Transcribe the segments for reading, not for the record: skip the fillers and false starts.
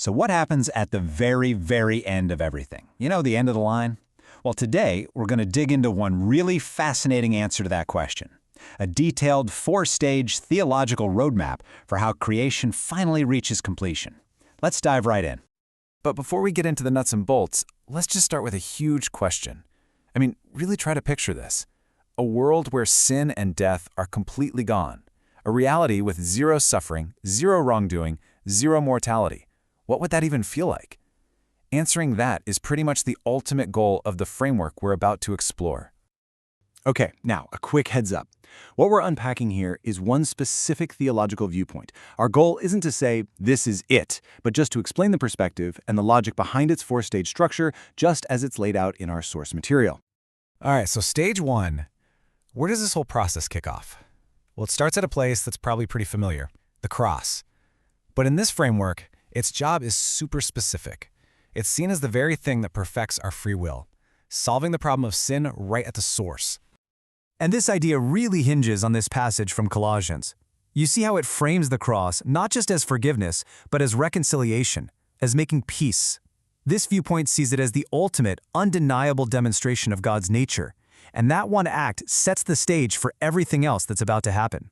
So what happens at the very, very end of everything? You know, the end of the line? Well, today we're going to dig into one really fascinating answer to that question. A detailed, four-stage theological roadmap for how creation finally reaches completion. Let's dive right in. But before we get into the nuts and bolts, let's just start with a huge question. I mean, really try to picture this. A world where sin and death are completely gone. A reality with zero suffering, zero wrongdoing, zero mortality. What would that even feel like? Answering that is pretty much the ultimate goal of the framework we're about to explore. Okay, now a quick heads up. What we're unpacking here is one specific theological viewpoint. Our goal isn't to say, this is it, but just to explain the perspective and the logic behind its four-stage structure, just as it's laid out in our source material. All right, so stage one. Where does this whole process kick off? Well, it starts at a place that's probably pretty familiar, the cross. But in this framework, its job is super specific. It's seen as the very thing that perfects our free will, solving the problem of sin right at the source. And this idea really hinges on this passage from Colossians. You see how it frames the cross not just as forgiveness, but as reconciliation, as making peace. This viewpoint sees it as the ultimate, undeniable demonstration of God's nature, and that one act sets the stage for everything else that's about to happen.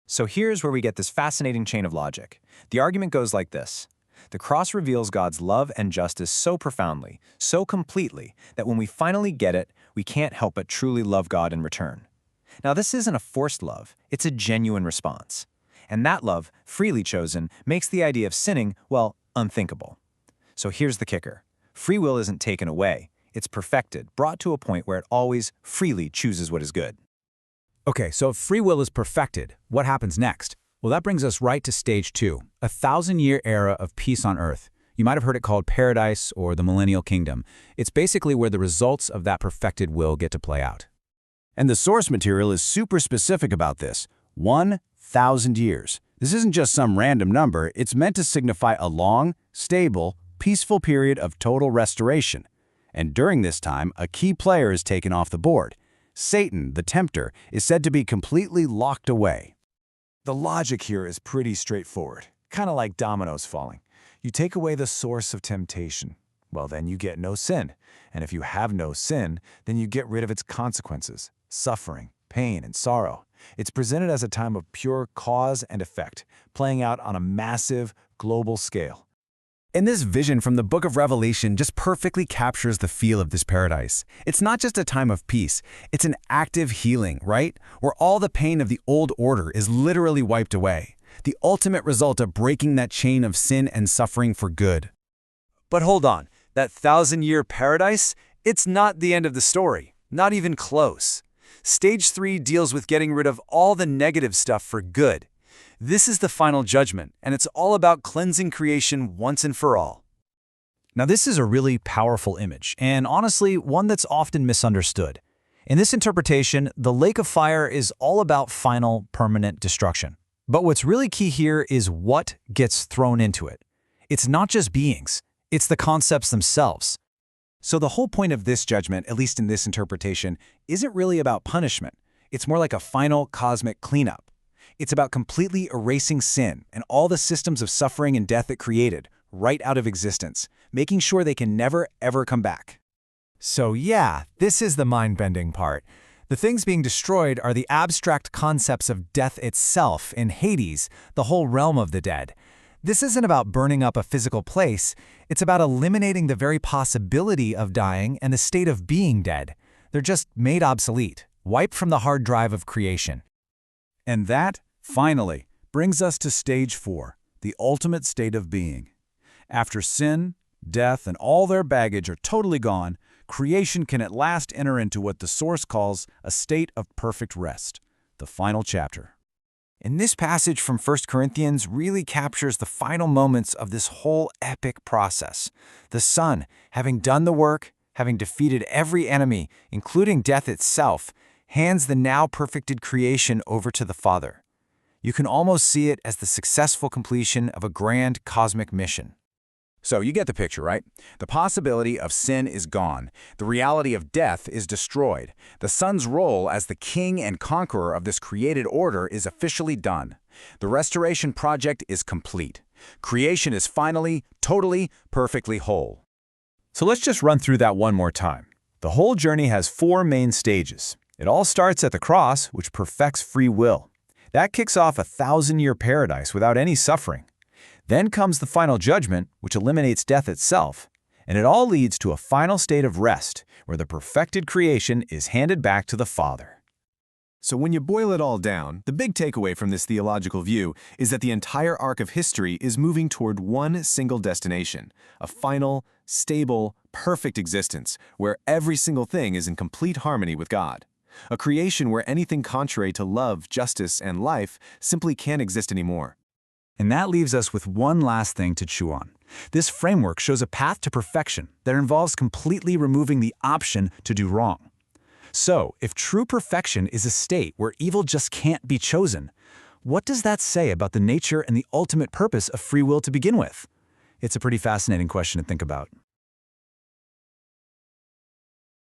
So here's where we get this fascinating chain of logic. The argument goes like this. The cross reveals God's love and justice so profoundly, so completely, that when we finally get it, we can't help but truly love God in return. Now, this isn't a forced love, it's a genuine response. And that love, freely chosen, makes the idea of sinning, well, unthinkable. So here's the kicker. Free will isn't taken away, it's perfected, brought to a point where it always freely chooses what is good. Okay, so if free will is perfected, what happens next? Well, that brings us right to stage two, a 1,000-year era of peace on earth. You might have heard it called paradise or the millennial kingdom. It's basically where the results of that perfected will get to play out. And the source material is super specific about this. 1,000 years. This isn't just some random number, it's meant to signify a long, stable, peaceful period of total restoration. And during this time, a key player is taken off the board. Satan, the tempter, is said to be completely locked away. The logic here is pretty straightforward, kind of like dominoes falling. You take away the source of temptation, well, then you get no sin. And if you have no sin, then you get rid of its consequences, suffering, pain, and sorrow. It's presented as a time of pure cause and effect, playing out on a massive, global scale. And this vision from the book of Revelation just perfectly captures the feel of this paradise. It's not just a time of peace, it's an active healing, right? Where all the pain of the old order is literally wiped away. The ultimate result of breaking that chain of sin and suffering for good. But hold on, that 1,000-year paradise? It's not the end of the story, not even close. Stage 3 deals with getting rid of all the negative stuff for good. This is the final judgment, and it's all about cleansing creation once and for all. Now, this is a really powerful image, and honestly, one that's often misunderstood. In this interpretation, the lake of fire is all about final, permanent destruction. But what's really key here is what gets thrown into it. It's not just beings, it's the concepts themselves. So the whole point of this judgment, at least in this interpretation, isn't really about punishment. It's more like a final cosmic cleanup. It's about completely erasing sin and all the systems of suffering and death it created right out of existence, making sure they can never, ever come back. So yeah, this is the mind-bending part. The things being destroyed are the abstract concepts of death itself in Hades, the whole realm of the dead. This isn't about burning up a physical place. It's about eliminating the very possibility of dying and the state of being dead. They're just made obsolete, wiped from the hard drive of creation. And that, finally, brings us to stage 4, the ultimate state of being. After sin, death, and all their baggage are totally gone, creation can at last enter into what the source calls a state of perfect rest, the final chapter. And this passage from 1 Corinthians really captures the final moments of this whole epic process. The Son, having done the work, having defeated every enemy, including death itself, hands the now perfected creation over to the Father. You can almost see it as the successful completion of a grand cosmic mission. So you get the picture, right? The possibility of sin is gone. The reality of death is destroyed. The Son's role as the king and conqueror of this created order is officially done. The restoration project is complete. Creation is finally, totally, perfectly whole. So let's just run through that one more time. The whole journey has 4 main stages. It all starts at the cross, which perfects free will. That kicks off a 1,000-year paradise without any suffering. Then comes the final judgment, which eliminates death itself. And it all leads to a final state of rest, where the perfected creation is handed back to the Father. So when you boil it all down, the big takeaway from this theological view is that the entire arc of history is moving toward one single destination, a final, stable, perfect existence where every single thing is in complete harmony with God. A creation where anything contrary to love, justice, and life simply can't exist anymore. And that leaves us with one last thing to chew on. This framework shows a path to perfection that involves completely removing the option to do wrong. So, if true perfection is a state where evil just can't be chosen, what does that say about the nature and the ultimate purpose of free will to begin with? It's a pretty fascinating question to think about.